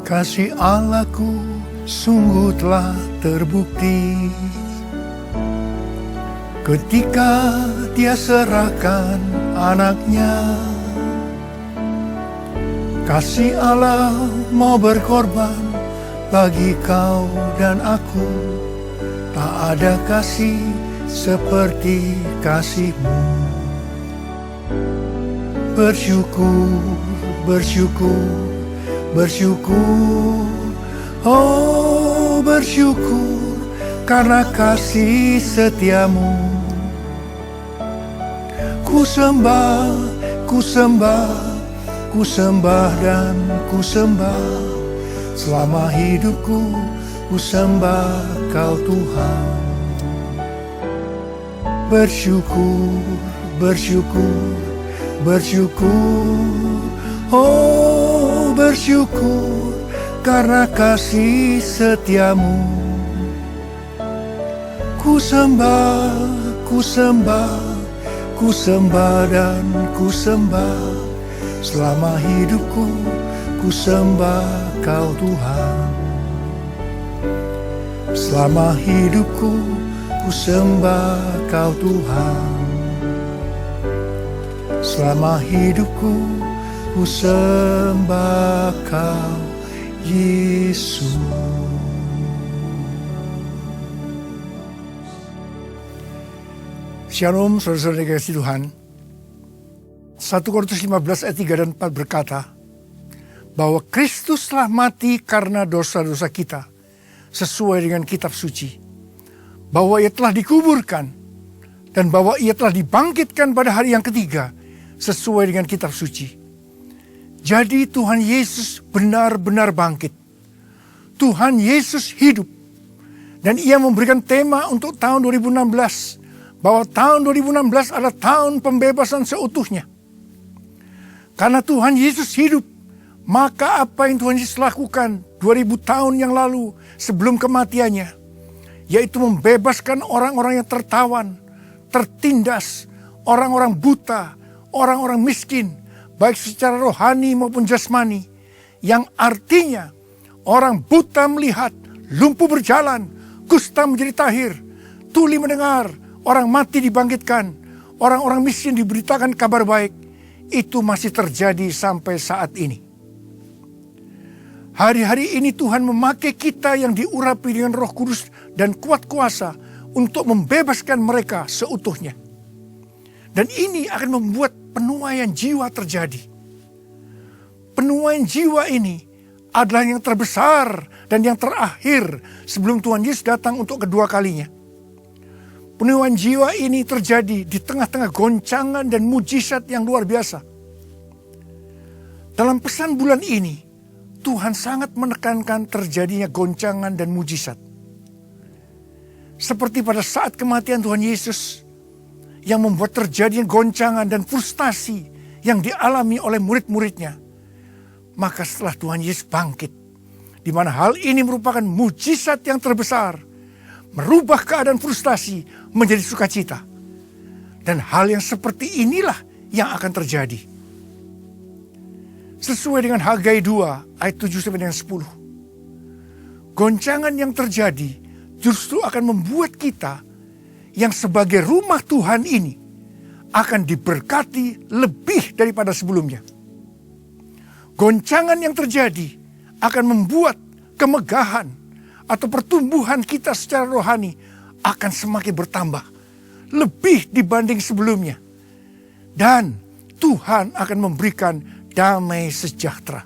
Kasih Allahku sungguh telah terbukti ketika Dia serahkan anaknya. Kasih Allah mau berkorban bagi kau dan aku. Tak ada kasih seperti kasih-Mu. Bersyukur, bersyukur, bersyukur, oh bersyukur karena kasih setia-Mu. Ku sembah, ku sembah, ku sembah dan ku sembah. Selama hidupku ku sembah Kau Tuhan. Bersyukur, bersyukur, bersyukur, oh bersyukur karena kasih setia-Mu. Ku sembah, ku sembah, ku sembah dan ku sembah. Selama hidupku ku sembah Kau Tuhan. Selama hidupku ku sembah Kau Tuhan. Selama hidupku ku sembah Kau Yesus. Shalom saudara-saudara dikasihi Tuhan. 1 Korintus 15 ayat 3 dan 4 berkata bahwa Kristus telah mati karena dosa-dosa kita sesuai dengan kitab suci. Bahwa Ia telah dikuburkan dan bahwa Ia telah dibangkitkan pada hari yang ketiga sesuai dengan kitab suci. Jadi Tuhan Yesus benar-benar bangkit. Tuhan Yesus hidup. Dan Ia memberikan tema untuk tahun 2016. Bahwa tahun 2016 adalah tahun pembebasan seutuhnya. Karena Tuhan Yesus hidup, maka apa yang Tuhan Yesus lakukan 2000 tahun yang lalu sebelum kematiannya, yaitu membebaskan orang-orang yang tertawan, tertindas, orang-orang buta, orang-orang miskin, baik secara rohani maupun jasmani, yang artinya orang buta melihat, lumpuh berjalan, kusta menjadi tahir, tuli mendengar, orang mati dibangkitkan, orang-orang miskin diberitakan kabar baik. Itu masih terjadi sampai saat ini. Hari-hari ini Tuhan memakai kita yang diurapi dengan Roh Kudus dan kuat kuasa untuk membebaskan mereka seutuhnya. Dan ini akan membuat penuaian jiwa terjadi. Penuaian jiwa ini adalah yang terbesar dan yang terakhir sebelum Tuhan Yesus datang untuk kedua kalinya. Penuaian jiwa ini terjadi di tengah-tengah goncangan dan mujizat yang luar biasa. Dalam pesan bulan ini, Tuhan sangat menekankan terjadinya goncangan dan mujizat. Seperti pada saat kematian Tuhan Yesus, yang membuat terjadinya goncangan dan frustasi yang dialami oleh murid-muridnya. Maka setelah Tuhan Yesus bangkit, di mana hal ini merupakan mujizat yang terbesar, merubah keadaan frustasi menjadi sukacita. Dan hal yang seperti inilah yang akan terjadi. Sesuai dengan Hagai 2 ayat 7-10. Goncangan yang terjadi justru akan membuat kita yang sebagai rumah Tuhan ini akan diberkati lebih daripada sebelumnya. Goncangan yang terjadi akan membuat kemegahan atau pertumbuhan kita secara rohani akan semakin bertambah. Lebih dibanding sebelumnya. Dan Tuhan akan memberikan damai sejahtera.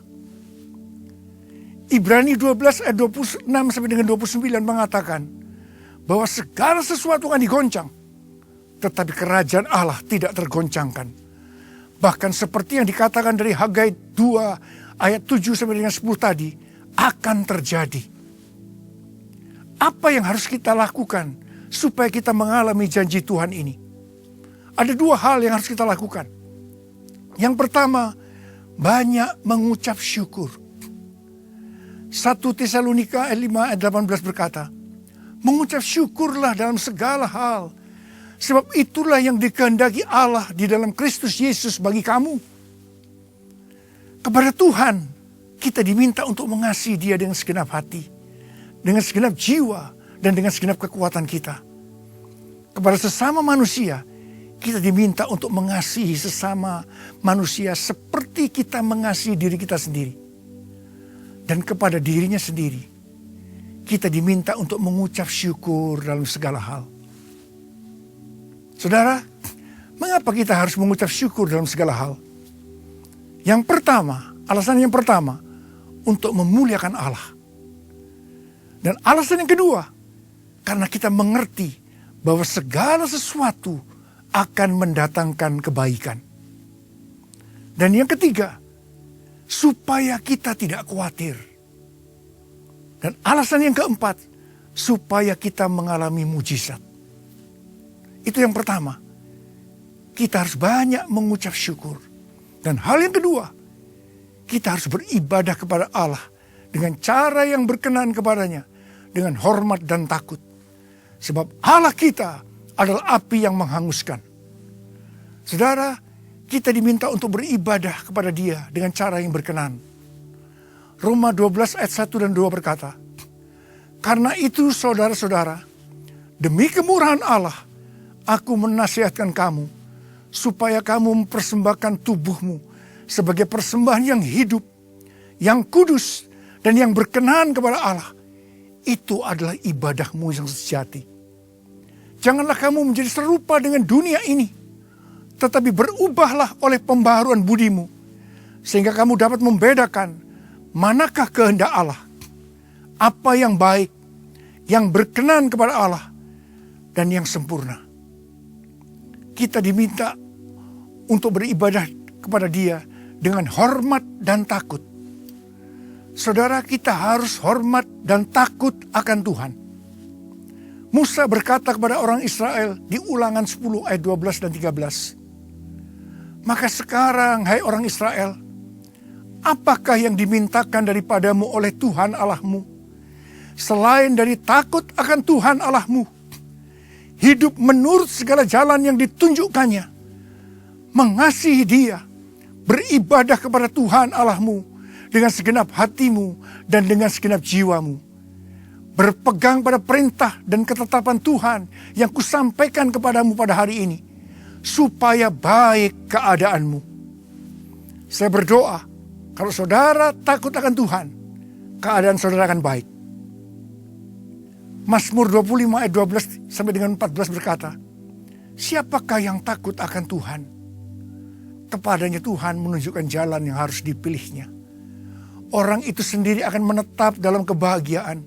Ibrani 12 ayat 26 sampai dengan 29 mengatakan bahwa segala sesuatu akan digoncang. Tetapi kerajaan Allah tidak tergoncangkan. Bahkan seperti yang dikatakan dari Hagai 2 ayat 7 sampai dengan 10 tadi akan terjadi. Apa yang harus kita lakukan supaya kita mengalami janji Tuhan ini? Ada dua hal yang harus kita lakukan. Yang pertama, banyak mengucap syukur. 1 Tesalonika ayat 5 ayat 18 berkata, mengucap syukurlah dalam segala hal, sebab itulah yang dikehendaki Allah di dalam Kristus Yesus bagi kamu. Kepada Tuhan kita diminta untuk mengasihi dia dengan segenap hati, dengan segenap jiwa, dan dengan segenap kekuatan kita. Kepada sesama manusia, kita diminta untuk mengasihi sesama manusia seperti kita mengasihi diri kita sendiri. Dan kepada dirinya sendiri, kita diminta untuk mengucap syukur dalam segala hal. Saudara, mengapa kita harus mengucap syukur dalam segala hal? Yang pertama, alasan yang pertama, untuk memuliakan Allah. Dan alasan yang kedua, karena kita mengerti bahwa segala sesuatu akan mendatangkan kebaikan. Dan yang ketiga, supaya kita tidak khawatir. Dan alasan yang keempat, supaya kita mengalami mujizat. Itu yang pertama, kita harus banyak mengucap syukur. Dan hal yang kedua, kita harus beribadah kepada Allah dengan cara yang berkenan kepadanya, dengan hormat dan takut. Sebab Allah kita adalah api yang menghanguskan. Saudara, kita diminta untuk beribadah kepada Dia dengan cara yang berkenan. Roma 12 ayat 1 dan 2 berkata, "Karena itu saudara-saudara, demi kemurahan Allah, aku menasihatkan kamu, supaya kamu mempersembahkan tubuhmu sebagai persembahan yang hidup, yang kudus, dan yang berkenan kepada Allah. Itu adalah ibadahmu yang sejati. Janganlah kamu menjadi serupa dengan dunia ini, tetapi berubahlah oleh pembaharuan budimu, sehingga kamu dapat membedakan manakah kehendak Allah, apa yang baik, yang berkenan kepada Allah, dan yang sempurna." Kita diminta untuk beribadah kepada Dia dengan hormat dan takut. Saudara, kita harus hormat dan takut akan Tuhan. Musa berkata kepada orang Israel di Ulangan 10 ayat 12 dan 13. "Maka sekarang, hai orang Israel, apakah yang dimintakan daripadamu oleh Tuhan Allahmu, selain dari takut akan Tuhan Allahmu, hidup menurut segala jalan yang ditunjukkannya, mengasihi Dia, beribadah kepada Tuhan Allahmu dengan segenap hatimu dan dengan segenap jiwamu, berpegang pada perintah dan ketetapan Tuhan yang kusampaikan kepadamu pada hari ini, supaya baik keadaanmu." Saya berdoa, kalau saudara takut akan Tuhan, keadaan saudara akan baik. Mazmur 25 ayat 12 sampai dengan 14 berkata, "Siapakah yang takut akan Tuhan? Kepadanya Tuhan menunjukkan jalan yang harus dipilihnya. Orang itu sendiri akan menetap dalam kebahagiaan,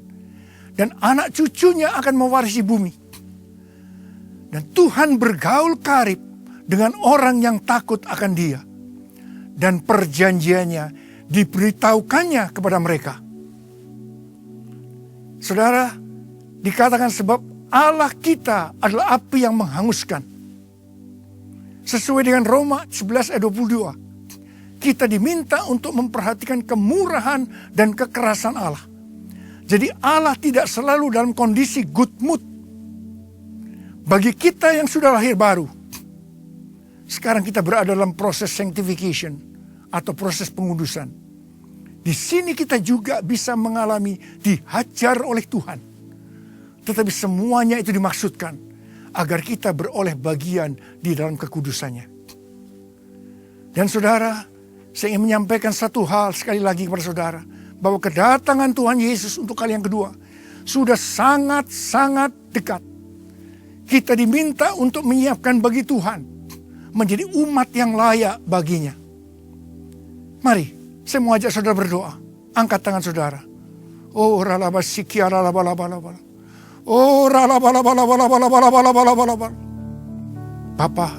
dan anak cucunya akan mewarisi bumi. Dan Tuhan bergaul karib dengan orang yang takut akan Dia, dan perjanjiannya diberitahukannya kepada mereka." Saudara, dikatakan sebab Allah kita adalah api yang menghanguskan. Sesuai dengan Roma 11 ayat 22, kita diminta untuk memperhatikan kemurahan dan kekerasan Allah. Jadi Allah tidak selalu dalam kondisi good mood. Bagi kita yang sudah lahir baru, sekarang kita berada dalam proses sanctification atau proses pengudusan. Di sini kita juga bisa mengalami dihajar oleh Tuhan. Tetapi semuanya itu dimaksudkan agar kita beroleh bagian di dalam kekudusannya. Dan saudara, saya ingin menyampaikan satu hal sekali lagi kepada saudara, bahwa kedatangan Tuhan Yesus untuk kali yang kedua sudah sangat-sangat dekat. Kita diminta untuk menyiapkan bagi Tuhan menjadi umat yang layak baginya. Mari, saya mau ajak saudara berdoa. Angkat tangan saudara. Oh, ralabasikia ralabalabala. Oh, ralabalabalabalabalabalabalabalabala. Bapa,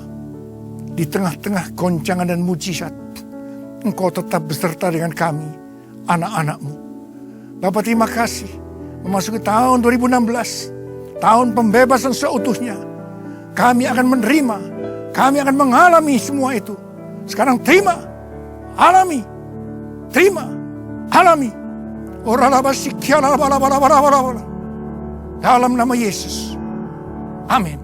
di tengah-tengah goncangan dan mujizat, Engkau tetap beserta dengan kami, anak-anak-Mu. Bapa, terima kasih. Memasuki tahun 2016, tahun pembebasan seutuhnya. Kami akan menerima, kami akan mengalami semua itu. Sekarang terima, alami, terima, alami. Dalam nama Yesus. Amin.